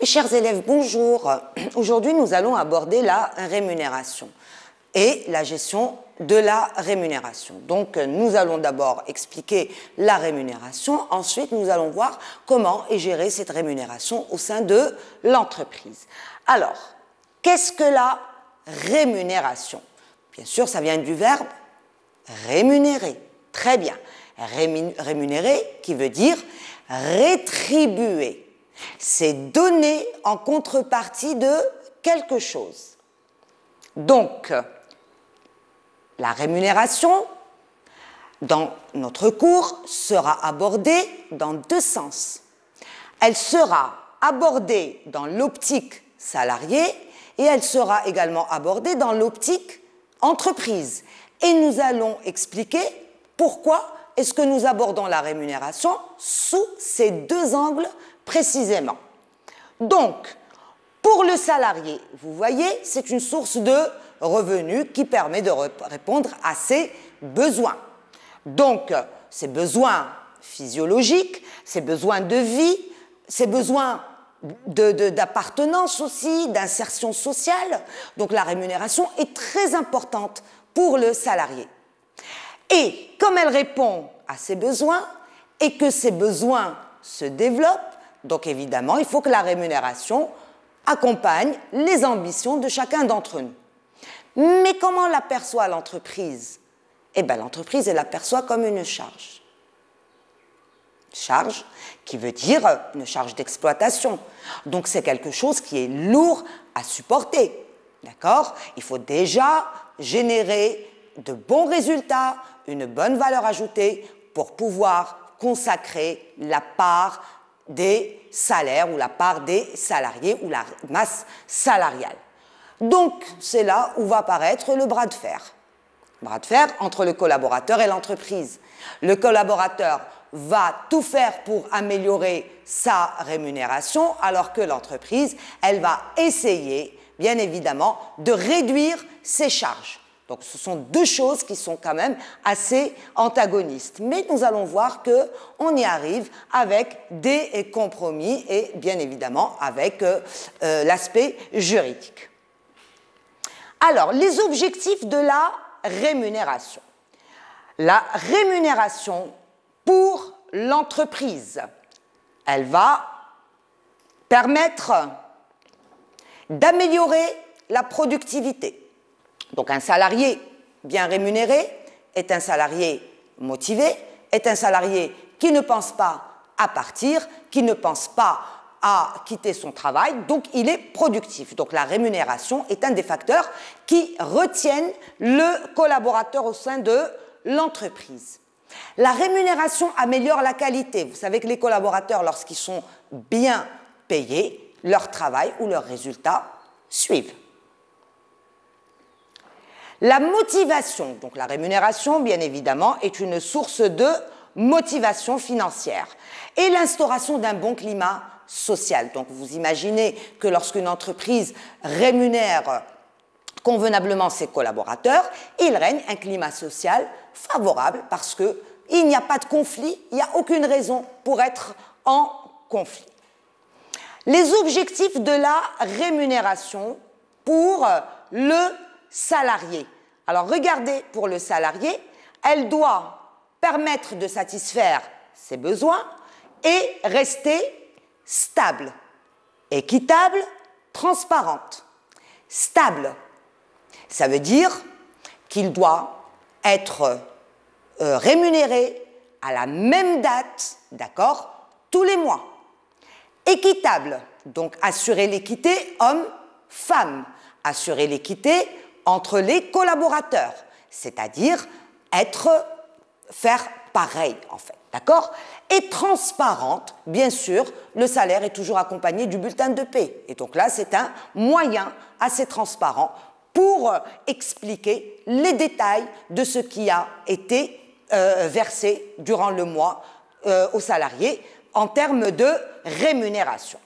Chers élèves, bonjour. Aujourd'hui, nous allons aborder la rémunération et la gestion de la rémunération. Donc, nous allons d'abord expliquer la rémunération. Ensuite, nous allons voir comment est gérée cette rémunération au sein de l'entreprise. Alors, qu'est-ce que la rémunération? Bien sûr, ça vient du verbe rémunérer. Très bien. Rémunérer qui veut dire rétribuer. C'est donner en contrepartie de quelque chose. Donc, la rémunération, dans notre cours, sera abordée dans deux sens. Elle sera abordée dans l'optique salarié et elle sera également abordée dans l'optique entreprise. Et nous allons expliquer pourquoi est-ce que nous abordons la rémunération sous ces deux angles précisément. Donc, pour le salarié, vous voyez, c'est une source de revenus qui permet de répondre à ses besoins. Donc, ses besoins physiologiques, ses besoins de vie, ses besoins d'appartenance aussi, d'insertion sociale. Donc, la rémunération est très importante pour le salarié. Et comme elle répond à ses besoins et que ces besoins se développent, donc évidemment, il faut que la rémunération accompagne les ambitions de chacun d'entre nous. Mais comment l'aperçoit l'entreprise? Eh bien, l'entreprise, elle l'aperçoit comme une charge. Charge qui veut dire une charge d'exploitation. Donc, c'est quelque chose qui est lourd à supporter. D'accord? Il faut déjà générer de bons résultats, une bonne valeur ajoutée pour pouvoir consacrer la part des salaires ou la part des salariés ou la masse salariale. Donc, c'est là où va apparaître le bras de fer. Bras de fer entre le collaborateur et l'entreprise. Le collaborateur va tout faire pour améliorer sa rémunération, alors que l'entreprise, elle va essayer, bien évidemment, de réduire ses charges. Donc, ce sont deux choses qui sont quand même assez antagonistes. Mais nous allons voir qu'on y arrive avec des compromis et bien évidemment avec l'aspect juridique. Alors, les objectifs de la rémunération. La rémunération pour l'entreprise, elle va permettre d'améliorer la productivité. Donc un salarié bien rémunéré est un salarié motivé, est un salarié qui ne pense pas à partir, qui ne pense pas à quitter son travail, donc il est productif. Donc la rémunération est un des facteurs qui retiennent le collaborateur au sein de l'entreprise. La rémunération améliore la qualité. Vous savez que les collaborateurs, lorsqu'ils sont bien payés, leur travail ou leurs résultats suivent. La motivation, donc la rémunération, bien évidemment, est une source de motivation financière et l'instauration d'un bon climat social. Donc vous imaginez que lorsqu'une entreprise rémunère convenablement ses collaborateurs, il règne un climat social favorable parce qu'il n'y a pas de conflit, il n'y a aucune raison pour être en conflit. Les objectifs de la rémunération pour le salarié. Alors regardez, pour le salarié, elle doit permettre de satisfaire ses besoins et rester stable, équitable, transparente. Stable, ça veut dire qu'il doit être rémunéré à la même date, d'accord, tous les mois. Équitable, donc assurer l'équité homme-femme, assurer l'équité entre les collaborateurs, c'est-à-dire faire pareil en fait, d'accord? Et transparente, bien sûr, le salaire est toujours accompagné du bulletin de paie. Et donc là, c'est un moyen assez transparent pour expliquer les détails de ce qui a été versé durant le mois aux salariés en termes de rémunération.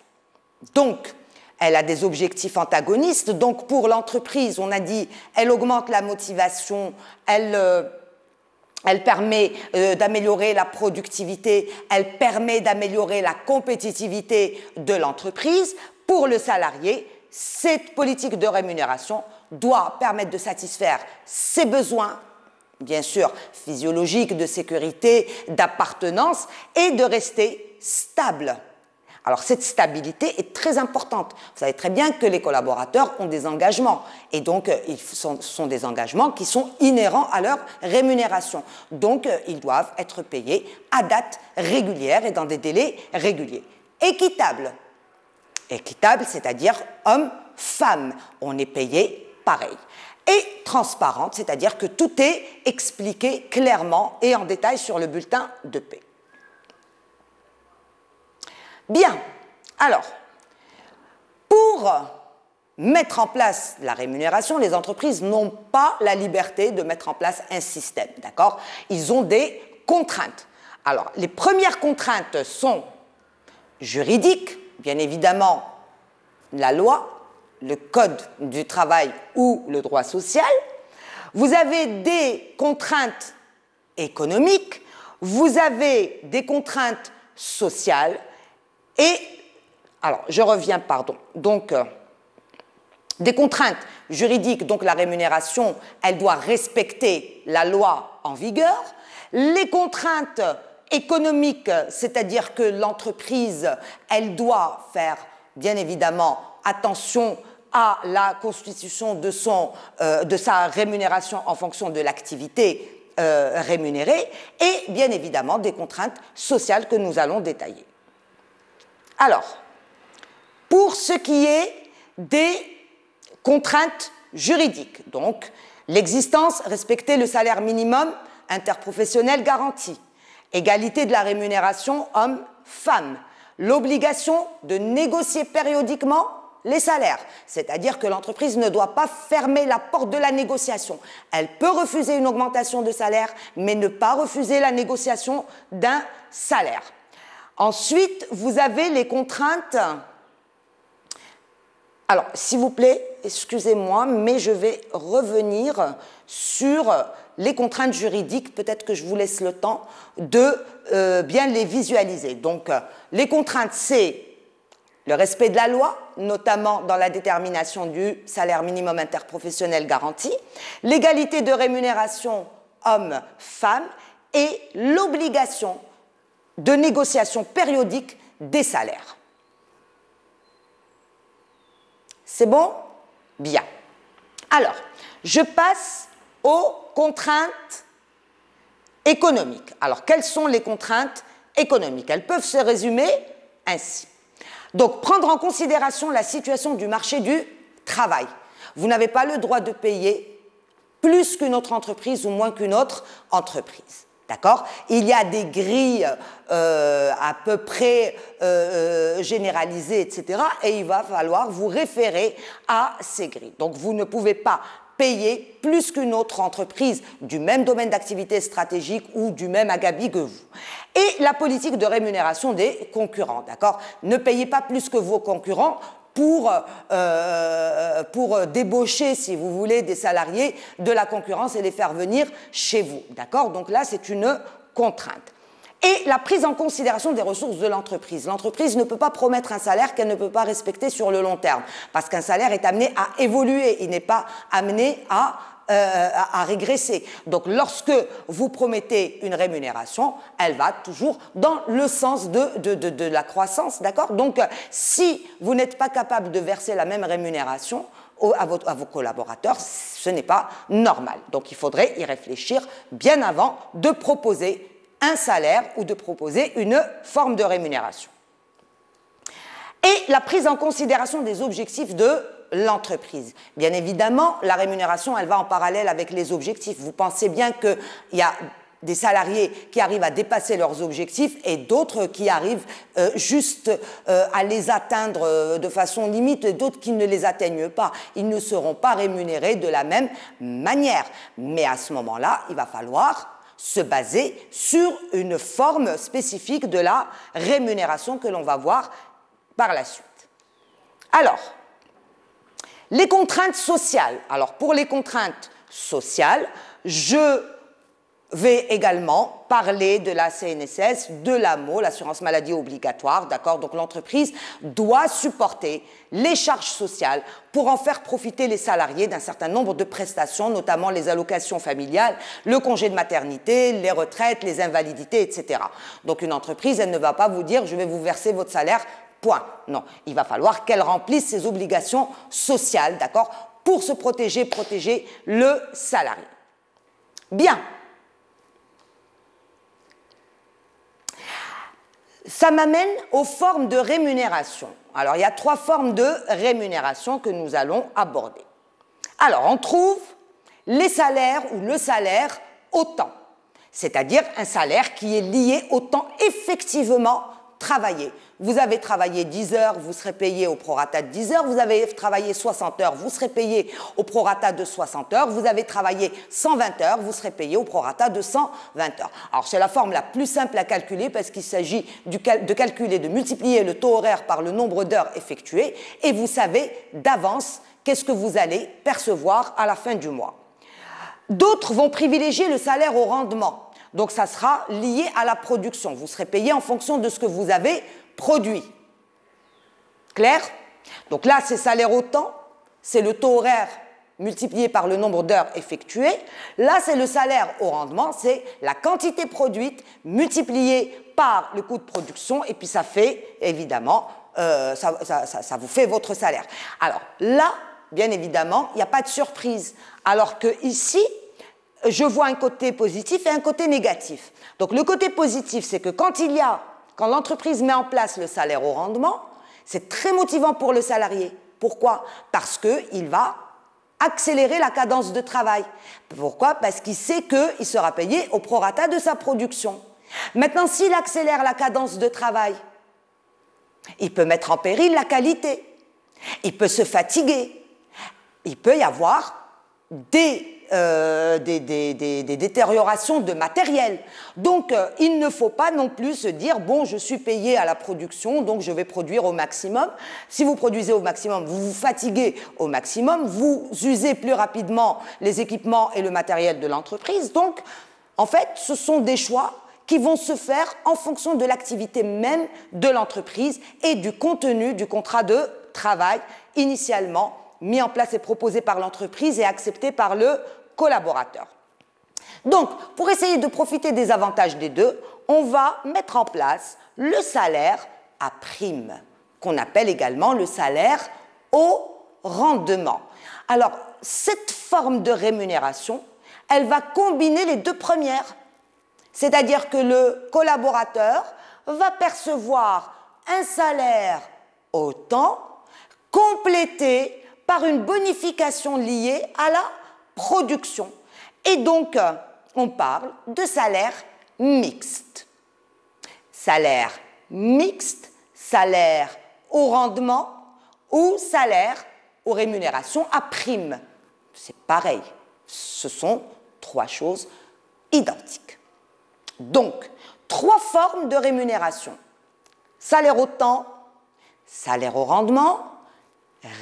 Donc, elle a des objectifs antagonistes. Donc, pour l'entreprise, on a dit, elle augmente la motivation, elle permet d'améliorer la productivité, elle permet d'améliorer la compétitivité de l'entreprise. pour le salarié, cette politique de rémunération doit permettre de satisfaire ses besoins, bien sûr physiologiques, de sécurité, d'appartenance, et de rester stable. Alors cette stabilité est très importante. Vous savez très bien que les collaborateurs ont des engagements, et donc ce sont des engagements qui sont inhérents à leur rémunération. Donc ils doivent être payés à date régulière et dans des délais réguliers. Équitable. Équitable, c'est-à-dire homme-femme. On est payé pareil. Et transparente, c'est-à-dire que tout est expliqué clairement et en détail sur le bulletin de paie. Bien, alors, pour mettre en place la rémunération, les entreprises n'ont pas la liberté de mettre en place un système, d'accord? Ils ont des contraintes. Alors, les premières contraintes sont juridiques, bien évidemment, la loi, le code du travail ou le droit social. Vous avez des contraintes économiques, vous avez des contraintes sociales. Et, alors, je reviens, pardon, donc, des contraintes juridiques, donc la rémunération, elle doit respecter la loi en vigueur. Les contraintes économiques, c'est-à-dire que l'entreprise, elle doit faire, bien évidemment, attention à la constitution de sa rémunération en fonction de l'activité rémunérée, et bien évidemment des contraintes sociales que nous allons détailler. Alors, pour ce qui est des contraintes juridiques, donc l'existence, respecter le salaire minimum interprofessionnel garanti, égalité de la rémunération homme-femme, l'obligation de négocier périodiquement les salaires, c'est-à-dire que l'entreprise ne doit pas fermer la porte de la négociation. Elle peut refuser une augmentation de salaire, mais ne pas refuser la négociation d'un salaire. Ensuite, vous avez les contraintes. Alors, s'il vous plaît, excusez-moi, mais je vais revenir sur les contraintes juridiques. Peut-être que je vous laisse le temps de bien les visualiser. Donc, les contraintes, c'est le respect de la loi, notamment dans la détermination du salaire minimum interprofessionnel garanti, l'égalité de rémunération homme-femme et l'obligation de négociation périodique des salaires. C'est bon? Bien. Alors, je passe aux contraintes économiques. Alors, quelles sont les contraintes économiques? Elles peuvent se résumer ainsi. Donc, prendre en considération la situation du marché du travail. Vous n'avez pas le droit de payer plus qu'une autre entreprise ou moins qu'une autre entreprise. D'accord? Il y a des grilles à peu près généralisées, etc. Et il va falloir vous référer à ces grilles. Donc, vous ne pouvez pas payer plus qu'une autre entreprise du même domaine d'activité stratégique ou du même agabi que vous. Et la politique de rémunération des concurrents, d'accord? Ne payez pas plus que vos concurrents pour débaucher, si vous voulez, des salariés de la concurrence et les faire venir chez vous, d'accord? Donc là, c'est une contrainte. Et la prise en considération des ressources de l'entreprise. L'entreprise ne peut pas promettre un salaire qu'elle ne peut pas respecter sur le long terme, parce qu'un salaire est amené à évoluer, il n'est pas amené à régresser. Donc, lorsque vous promettez une rémunération, elle va toujours dans le sens de la croissance, d'accord? Donc, si vous n'êtes pas capable de verser la même rémunération à vos collaborateurs, ce n'est pas normal. Donc, il faudrait y réfléchir bien avant de proposer un salaire ou de proposer une forme de rémunération. Et la prise en considération des objectifs de l'entreprise. Bien évidemment, la rémunération, elle va en parallèle avec les objectifs. Vous pensez bien qu'il y a des salariés qui arrivent à dépasser leurs objectifs et d'autres qui arrivent juste à les atteindre de façon limite et d'autres qui ne les atteignent pas. Ils ne seront pas rémunérés de la même manière. Mais à ce moment-là, il va falloir se baser sur une forme spécifique de la rémunération que l'on va voir par la suite. Alors, les contraintes sociales. Alors, pour les contraintes sociales, je vais également parler de la CNSS, de l'AMO, l'assurance maladie obligatoire, d'accord? Donc l'entreprise doit supporter les charges sociales pour en faire profiter les salariés d'un certain nombre de prestations, notamment les allocations familiales, le congé de maternité, les retraites, les invalidités, etc. Donc une entreprise, elle ne va pas vous dire « je vais vous verser votre salaire », point. Non, il va falloir qu'elle remplisse ses obligations sociales, d'accord? Pour se protéger, protéger le salarié. Bien. Ça m'amène aux formes de rémunération. Alors, il y a 3 formes de rémunération que nous allons aborder. Alors, on trouve les salaires ou le salaire au temps, c'est-à-dire un salaire qui est lié au temps effectivement travaillé. Vous avez travaillé 10 heures, vous serez payé au prorata de 10 heures. Vous avez travaillé 60 heures, vous serez payé au prorata de 60 heures. Vous avez travaillé 120 heures, vous serez payé au prorata de 120 heures. Alors, c'est la forme la plus simple à calculer parce qu'il s'agit de calculer, de multiplier le taux horaire par le nombre d'heures effectuées et vous savez d'avance qu'est-ce que vous allez percevoir à la fin du mois. D'autres vont privilégier le salaire au rendement. Donc, ça sera lié à la production. Vous serez payé en fonction de ce que vous avez produit. Clair? Donc là, c'est salaire au temps, c'est le taux horaire multiplié par le nombre d'heures effectuées. Là, c'est le salaire au rendement, c'est la quantité produite multipliée par le coût de production, et puis ça fait, évidemment, ça vous fait votre salaire. Alors là, bien évidemment, il n'y a pas de surprise. Alors que ici, je vois un côté positif et un côté négatif. Donc le côté positif, c'est que quand l'entreprise met en place le salaire au rendement, c'est très motivant pour le salarié. Pourquoi? Parce qu'il va accélérer la cadence de travail. Pourquoi? Parce qu'il sait qu'il sera payé au prorata de sa production. Maintenant, s'il accélère la cadence de travail, il peut mettre en péril la qualité. Il peut se fatiguer. Il peut y avoir des détériorations de matériel. Donc, il ne faut pas non plus se dire « bon, je suis payé à la production, donc je vais produire au maximum ». Si vous produisez au maximum, vous vous fatiguez au maximum, vous usez plus rapidement les équipements et le matériel de l'entreprise. Donc, en fait, ce sont des choix qui vont se faire en fonction de l'activité même de l'entreprise et du contenu du contrat de travail initialement mis en place et proposé par l'entreprise et accepté par le collaborateur. Donc, pour essayer de profiter des avantages des deux, on va mettre en place le salaire à prime, qu'on appelle également le salaire au rendement. Alors, cette forme de rémunération, elle va combiner les deux premières. C'est-à-dire que le collaborateur va percevoir un salaire au temps complété par une bonification liée à la production. Et donc, on parle de salaire mixte. Salaire mixte, salaire au rendement ou salaire aux rémunérations à prime. C'est pareil. Ce sont 3 choses identiques. Donc, 3 formes de rémunération. Salaire au temps, salaire au rendement,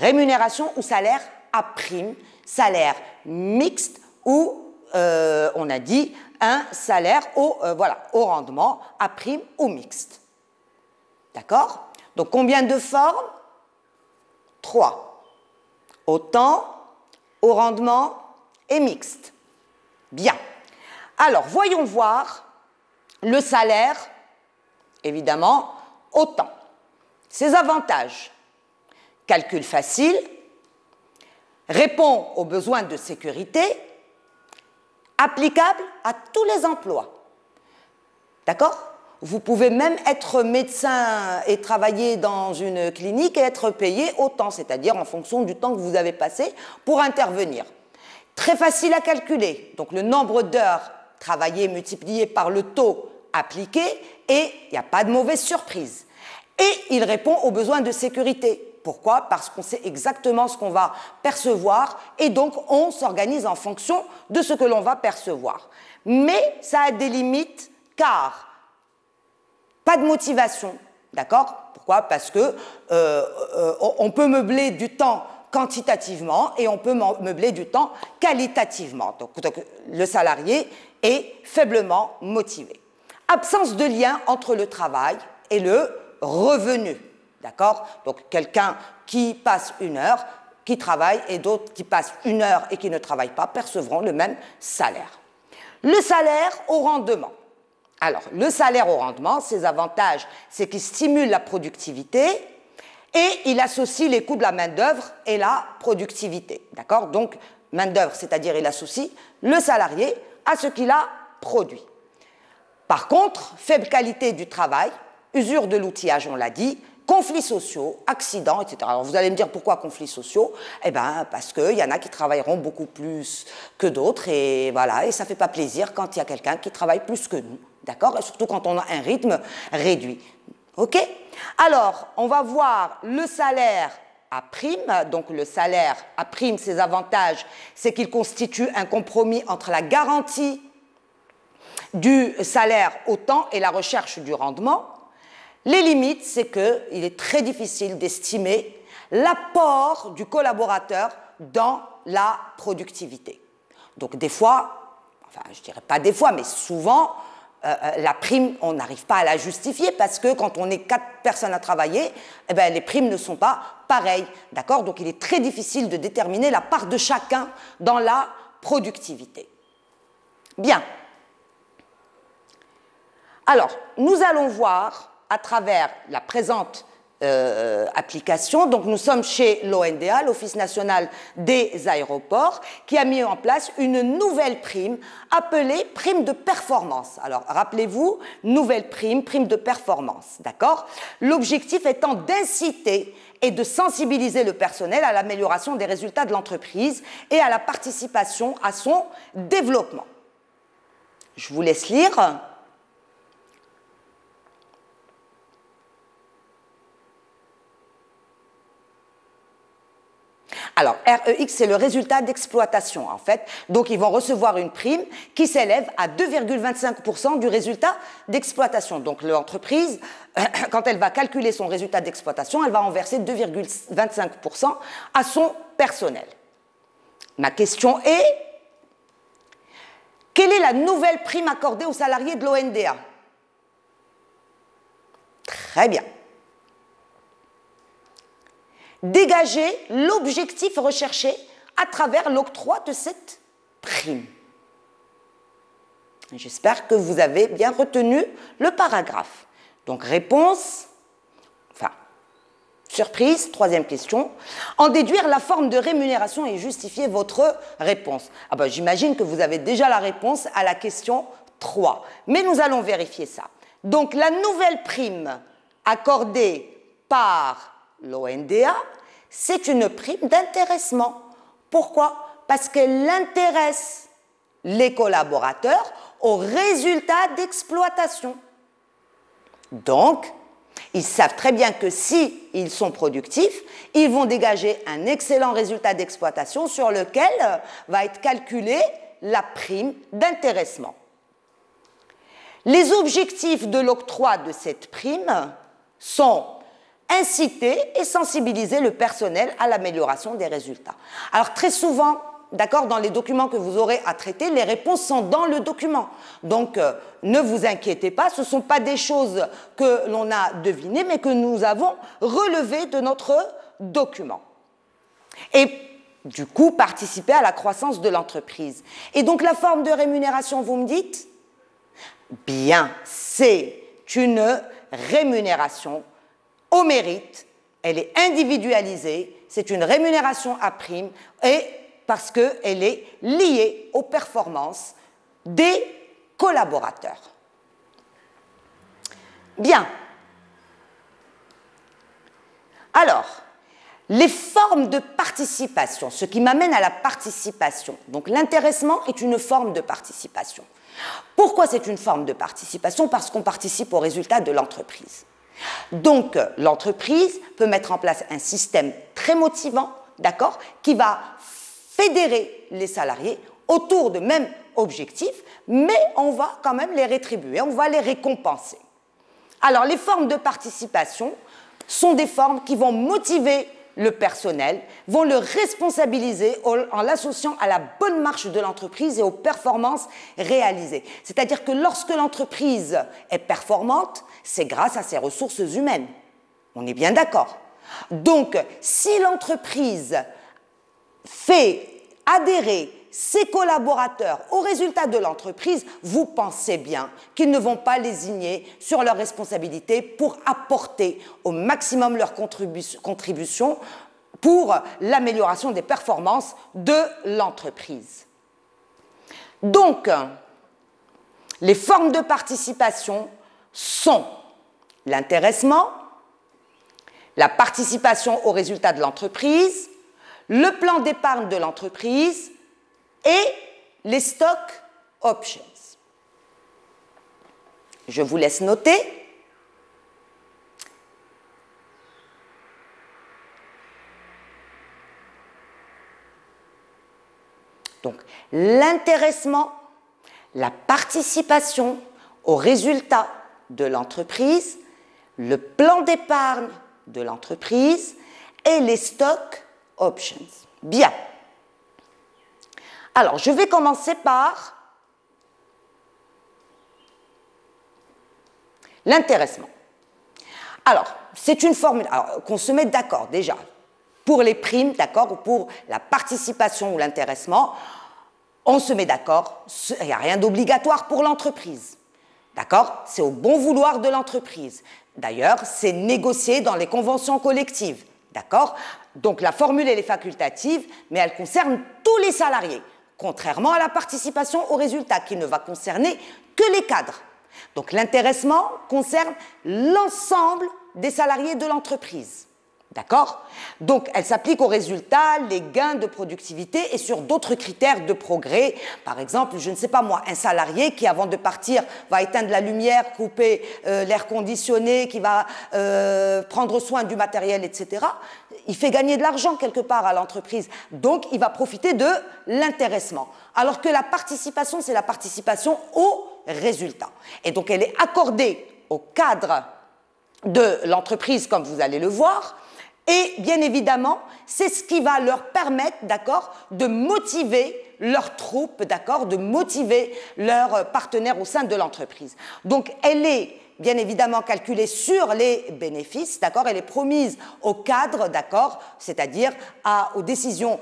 rémunération ou salaire à prime, salaire mixte ou, on a dit, un salaire au rendement, à prime ou mixte. D'accord? Donc, combien de formes? 3. Au temps, au rendement et mixte. Bien. Alors, voyons voir le salaire, évidemment, au temps. Ses avantages: calcul facile, répond aux besoins de sécurité, applicable à tous les emplois. D'accord? Vous pouvez même être médecin et travailler dans une clinique et être payé au temps, c'est-à-dire en fonction du temps que vous avez passé pour intervenir. Très facile à calculer, donc le nombre d'heures travaillées multiplié par le taux appliqué et il n'y a pas de mauvaise surprise. Et il répond aux besoins de sécurité. Pourquoi? Parce qu'on sait exactement ce qu'on va percevoir et donc on s'organise en fonction de ce que l'on va percevoir. Mais ça a des limites car pas de motivation, d'accord? Pourquoi? Parce que on peut meubler du temps quantitativement et on peut meubler du temps qualitativement. Donc le salarié, et faiblement motivé. Absence de lien entre le travail et le revenu. D'accord? Donc, quelqu'un qui passe 1 heure, qui travaille, et d'autres qui passent 1 heure et qui ne travaillent pas, percevront le même salaire. Le salaire au rendement. Alors, le salaire au rendement, ses avantages, c'est qu'il stimule la productivité et il associe les coûts de la main-d'œuvre et la productivité. D'accord? Donc, main-d'œuvre, c'est-à-dire il associe le salarié à ce qu'il a produit. Par contre, faible qualité du travail, usure de l'outillage, on l'a dit, conflits sociaux, accidents, etc. Alors vous allez me dire pourquoi conflits sociaux? Eh bien, parce qu'il y en a qui travailleront beaucoup plus que d'autres et voilà, et ça ne fait pas plaisir quand il y a quelqu'un qui travaille plus que nous, d'accord? Et surtout quand on a un rythme réduit. Ok? Alors, on va voir le salaire à prime. Donc le salaire à prime, ses avantages, c'est qu'il constitue un compromis entre la garantie du salaire au temps et la recherche du rendement. Les limites, c'est qu'il est très difficile d'estimer l'apport du collaborateur dans la productivité. Donc des fois, enfin je dirais pas des fois, mais souvent, la prime, on n'arrive pas à la justifier parce que quand on est 4 personnes à travailler, eh bien, les primes ne sont pas pareilles. D'accord? Donc il est très difficile de déterminer la part de chacun dans la productivité. Bien. Alors, nous allons voir à travers la présente application, donc nous sommes chez l'ONDA, l'Office national des aéroports, qui a mis en place une nouvelle prime appelée prime de performance. Alors, rappelez-vous, nouvelle prime, prime de performance, d'accord? L'objectif étant d'inciter et de sensibiliser le personnel à l'amélioration des résultats de l'entreprise et à la participation à son développement. Je vous laisse lire. Alors, REX, c'est le résultat d'exploitation, en fait. Donc, ils vont recevoir une prime qui s'élève à 2,25% du résultat d'exploitation. Donc, l'entreprise, quand elle va calculer son résultat d'exploitation, elle va en verser 2,25% à son personnel. Ma question est, quelle est la nouvelle prime accordée aux salariés de l'ONDA? Très bien. Dégager l'objectif recherché à travers l'octroi de cette prime. J'espère que vous avez bien retenu le paragraphe. Donc, réponse, enfin, surprise, 3e question. En déduire la forme de rémunération et justifier votre réponse. Ah ben, j'imagine que vous avez déjà la réponse à la question 3. Mais nous allons vérifier ça. Donc, la nouvelle prime accordée par l'ONDA, c'est une prime d'intéressement. Pourquoi? Parce qu'elle intéresse les collaborateurs aux résultats d'exploitation. Donc, ils savent très bien que s'ils sont productifs, ils vont dégager un excellent résultat d'exploitation sur lequel va être calculée la prime d'intéressement. Les objectifs de l'octroi de cette prime sont inciter et sensibiliser le personnel à l'amélioration des résultats. Alors très souvent, d'accord, dans les documents que vous aurez à traiter, les réponses sont dans le document. Donc ne vous inquiétez pas, ce ne sont pas des choses que l'on a devinées, mais que nous avons relevées de notre document. Et du coup, participer à la croissance de l'entreprise. Et donc la forme de rémunération, vous me dites? Bien, c'est une rémunération au mérite, elle est individualisée, c'est une rémunération à prime et parce qu'elle est liée aux performances des collaborateurs. Bien. Alors, les formes de participation, ce qui m'amène à la participation. Donc l'intéressement est une forme de participation. Pourquoi c'est une forme de participation? Parce qu'on participe aux résultats de l'entreprise. Donc, l'entreprise peut mettre en place un système très motivant, d'accord, qui va fédérer les salariés autour de mêmes objectifs, mais on va quand même les rétribuer, on va les récompenser. Alors, les formes de participation sont des formes qui vont motiver le personnel, vont le responsabiliser en l'associant à la bonne marche de l'entreprise et aux performances réalisées. C'est-à-dire que lorsque l'entreprise est performante, c'est grâce à ses ressources humaines. On est bien d'accord. Donc, si l'entreprise fait adhérer ses collaborateurs aux résultats de l'entreprise, vous pensez bien qu'ils ne vont pas lésigner sur leurs responsabilités pour apporter au maximum leur contribution pour l'amélioration des performances de l'entreprise. Donc, les formes de participation sont l'intéressement, la participation aux résultats de l'entreprise, le plan d'épargne de l'entreprise et les stock options. Je vous laisse noter. Donc, l'intéressement, la participation aux résultats de l'entreprise, le plan d'épargne de l'entreprise et les stock options. Bien. Alors, je vais commencer par l'intéressement. Alors, c'est une formule qu'on se met d'accord déjà. Pour les primes, d'accord, ou pour la participation ou l'intéressement, on se met d'accord, il n'y a rien d'obligatoire pour l'entreprise. D'accord? C'est au bon vouloir de l'entreprise. D'ailleurs, c'est négocié dans les conventions collectives. D'accord? Donc, la formule, elle est facultative, mais elle concerne tous les salariés, contrairement à la participation aux résultats, qui ne va concerner que les cadres. Donc, l'intéressement concerne l'ensemble des salariés de l'entreprise. D'accord? Donc, elle s'applique aux résultats, les gains de productivité et sur d'autres critères de progrès. Par exemple, je ne sais pas moi, un salarié qui, avant de partir, va éteindre la lumière, couper l'air conditionné, qui va prendre soin du matériel, etc. Il fait gagner de l'argent quelque part à l'entreprise. Donc, il va profiter de l'intéressement. Alors que la participation, c'est la participation aux résultats. Et donc, elle est accordée au cadre de l'entreprise, comme vous allez le voir. Et bien évidemment, c'est ce qui va leur permettre, d'accord, de motiver leurs troupes, d'accord, de motiver leurs partenaires au sein de l'entreprise. Donc, elle est bien évidemment calculée sur les bénéfices, d'accord, elle est promise au cadre, d'accord, c'est-à-dire aux décisions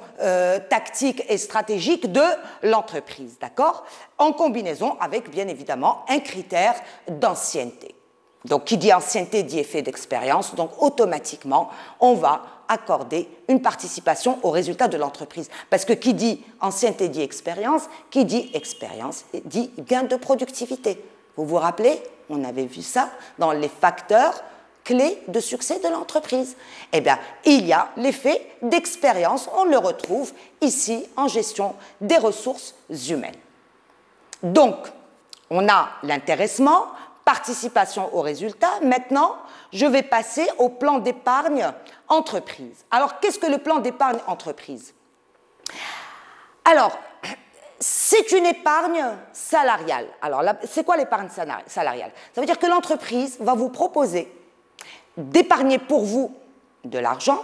tactiques et stratégiques de l'entreprise, d'accord, en combinaison avec, bien évidemment, un critère d'ancienneté. Donc, qui dit ancienneté dit effet d'expérience, donc automatiquement, on va accorder une participation aux résultats de l'entreprise. Parce que qui dit ancienneté dit expérience, qui dit expérience dit gain de productivité. Vous vous rappelez, on avait vu ça dans les facteurs clés de succès de l'entreprise. Eh bien, il y a l'effet d'expérience, on le retrouve ici en gestion des ressources humaines. Donc, on a l'intéressement, participation aux résultats. Maintenant, je vais passer au plan d'épargne entreprise. Alors, qu'est-ce que le plan d'épargne entreprise? Alors, c'est une épargne salariale. Alors, c'est quoi l'épargne salariale? Ça veut dire que l'entreprise va vous proposer d'épargner pour vous de l'argent,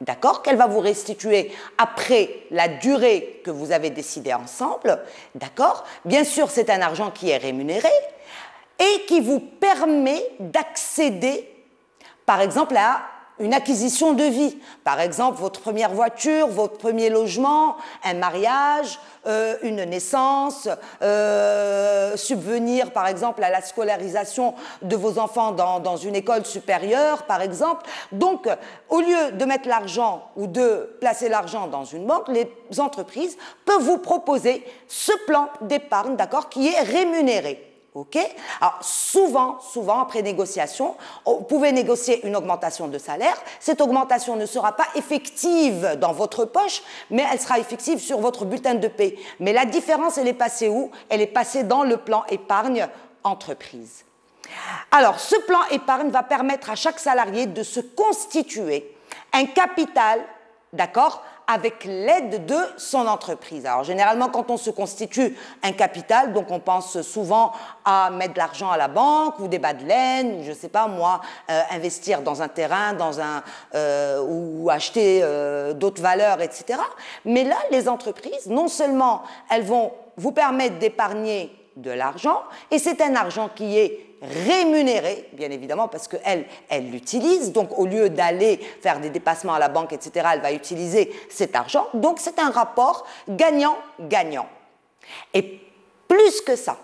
d'accord, qu'elle va vous restituer après la durée que vous avez décidé ensemble, d'accord. Bien sûr, c'est un argent qui est rémunéré, et qui vous permet d'accéder, par exemple, à une acquisition de vie. Par exemple, votre première voiture, votre premier logement, un mariage, une naissance, subvenir, par exemple, à la scolarisation de vos enfants dans une école supérieure, par exemple. Donc, au lieu de mettre l'argent ou de placer l'argent dans une banque, les entreprises peuvent vous proposer ce plan d'épargne, d'accord, qui est rémunéré. Ok? Alors, souvent, après négociation, vous pouvez négocier une augmentation de salaire. Cette augmentation ne sera pas effective dans votre poche, mais elle sera effective sur votre bulletin de paie. Mais la différence, elle est passée où? Elle est passée dans le plan épargne entreprise. Alors, ce plan épargne va permettre à chaque salarié de se constituer un capital, d'accord, avec l'aide de son entreprise. Alors généralement quand on se constitue un capital, donc on pense souvent à mettre de l'argent à la banque ou des bas de laine, ou je ne sais pas moi, investir dans un terrain, ou acheter d'autres valeurs, etc. Mais là, les entreprises, non seulement elles vont vous permettre d'épargner de l'argent, et c'est un argent qui est rémunéré, bien évidemment, parce qu'elle l'utilise, donc au lieu d'aller faire des dépassements à la banque, etc., elle va utiliser cet argent, donc c'est un rapport gagnant-gagnant. Et plus que ça,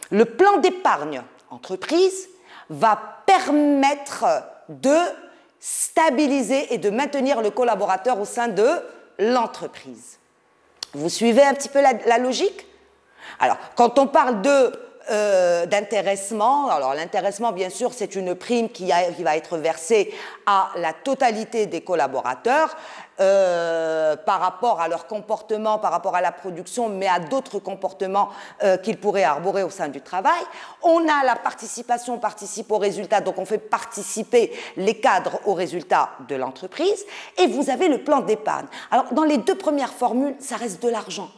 le plan d'épargne entreprise va permettre de stabiliser et de maintenir le collaborateur au sein de l'entreprise. Vous suivez un petit peu la logique? Alors, quand on parle d'intéressement, alors l'intéressement, bien sûr, c'est une prime qui va être versée à la totalité des collaborateurs par rapport à leur comportement, par rapport à la production, mais à d'autres comportements qu'ils pourraient arborer au sein du travail. On a la participation, on participe aux résultats, donc on fait participer les cadres aux résultats de l'entreprise. Et vous avez le plan d'épargne. Alors, dans les deux premières formules, ça reste de l'argent.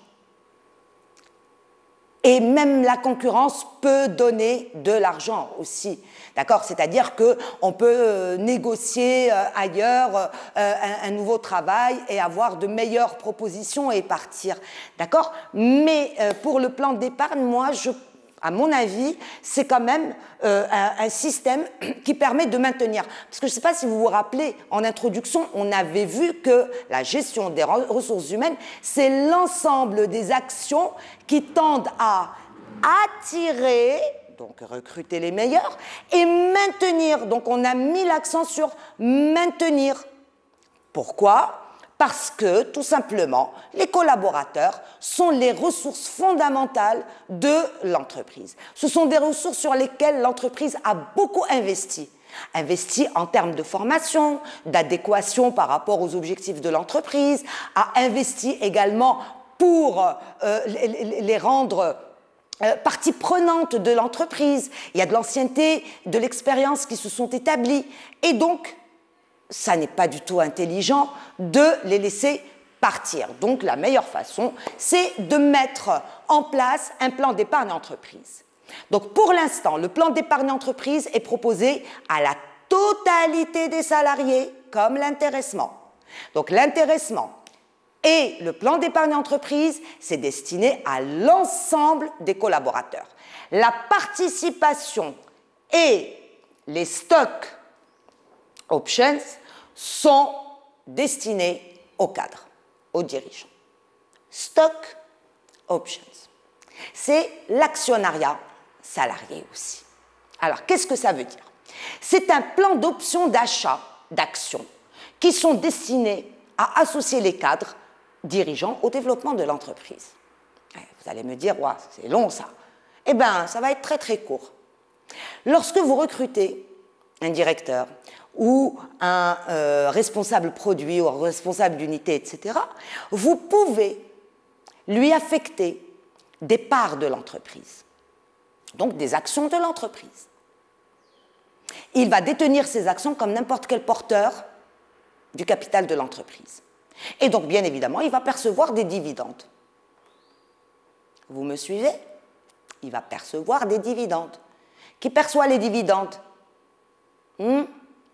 Et même la concurrence peut donner de l'argent aussi, d'accord? C'est-à-dire qu'on peut négocier ailleurs un nouveau travail et avoir de meilleures propositions et partir, d'accord? Mais pour le plan d'épargne, moi, à mon avis, c'est quand même un système qui permet de maintenir. Parce que je ne sais pas si vous vous rappelez, en introduction, on avait vu que la gestion des ressources humaines, c'est l'ensemble des actions qui tendent à attirer, donc recruter les meilleurs, et maintenir. Donc on a mis l'accent sur maintenir. Pourquoi ? Parce que, tout simplement, les collaborateurs sont les ressources fondamentales de l'entreprise. Ce sont des ressources sur lesquelles l'entreprise a beaucoup investi. Investi en termes de formation, d'adéquation par rapport aux objectifs de l'entreprise, a investi également pour les rendre partie prenante de l'entreprise. Il y a de l'ancienneté, de l'expérience qui se sont établies. Et donc, ça n'est pas du tout intelligent de les laisser partir. Donc, la meilleure façon, c'est de mettre en place un plan d'épargne entreprise. Donc, pour l'instant, le plan d'épargne entreprise est proposé à la totalité des salariés, comme l'intéressement. Donc, l'intéressement et le plan d'épargne entreprise, c'est destiné à l'ensemble des collaborateurs. La participation et les stocks options sont destinés aux cadres, aux dirigeants. Stock options, c'est l'actionnariat salarié aussi. Alors, qu'est-ce que ça veut dire? C'est un plan d'options d'achat d'actions qui sont destinés à associer les cadres dirigeants au développement de l'entreprise. Vous allez me dire, ouais, c'est long ça. Eh bien, ça va être très très court. Lorsque vous recrutez un directeur ou un responsable produit ou un responsable d'unité, etc., vous pouvez lui affecter des parts de l'entreprise, donc des actions de l'entreprise. Il va détenir ces actions comme n'importe quel porteur du capital de l'entreprise. Et donc, bien évidemment, il va percevoir des dividendes. Vous me suivez? Il va percevoir des dividendes. Qui perçoit les dividendes?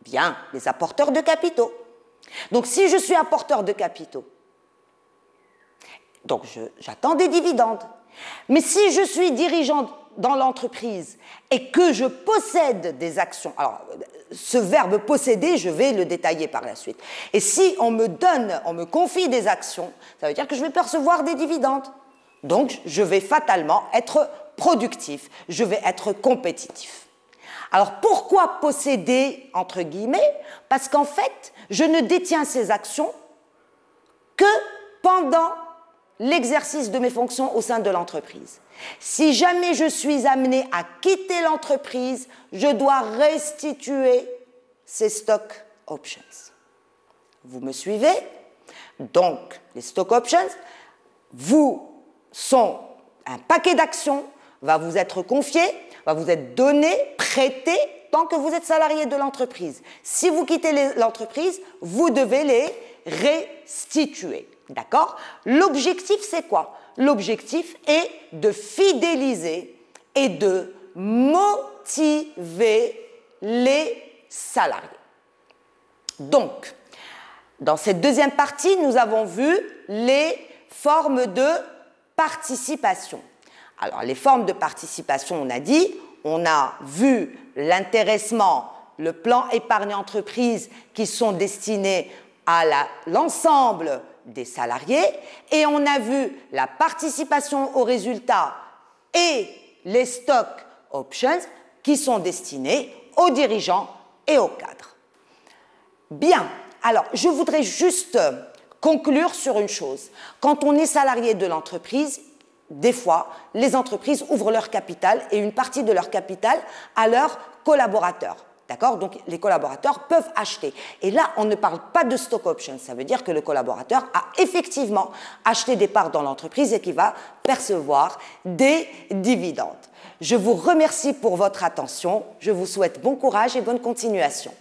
Bien, les apporteurs de capitaux. Donc, si je suis apporteur de capitaux, donc j'attends des dividendes. Mais si je suis dirigeant dans l'entreprise et que je possède des actions, alors ce verbe posséder, je vais le détailler par la suite. Et si on me confie des actions, ça veut dire que je vais percevoir des dividendes. Donc, je vais fatalement être productif, je vais être compétitif. Alors, pourquoi posséder, entre guillemets? Parce qu'en fait, je ne détiens ces actions que pendant l'exercice de mes fonctions au sein de l'entreprise. Si jamais je suis amené à quitter l'entreprise, je dois restituer ces stock options. Vous me suivez? Donc, les stock options sont un paquet d'actions, va vous être confié, va vous être donné, prêté, tant que vous êtes salarié de l'entreprise. Si vous quittez l'entreprise, vous devez les restituer. D'accord? L'objectif, c'est quoi? L'objectif est de fidéliser et de motiver les salariés. Donc, dans cette deuxième partie, nous avons vu les formes de participation. Alors, les formes de participation, on a dit, on a vu l'intéressement, le plan épargne entreprise qui sont destinés à l'ensemble des salariés, et on a vu la participation aux résultats et les stock options qui sont destinés aux dirigeants et aux cadres. Bien, alors je voudrais juste conclure sur une chose. Quand on est salarié de l'entreprise, des fois, les entreprises ouvrent leur capital et une partie de leur capital à leurs collaborateurs. D'accord? Donc, les collaborateurs peuvent acheter. Et là, on ne parle pas de stock option. Ça veut dire que le collaborateur a effectivement acheté des parts dans l'entreprise et qu'il va percevoir des dividendes. Je vous remercie pour votre attention. Je vous souhaite bon courage et bonne continuation.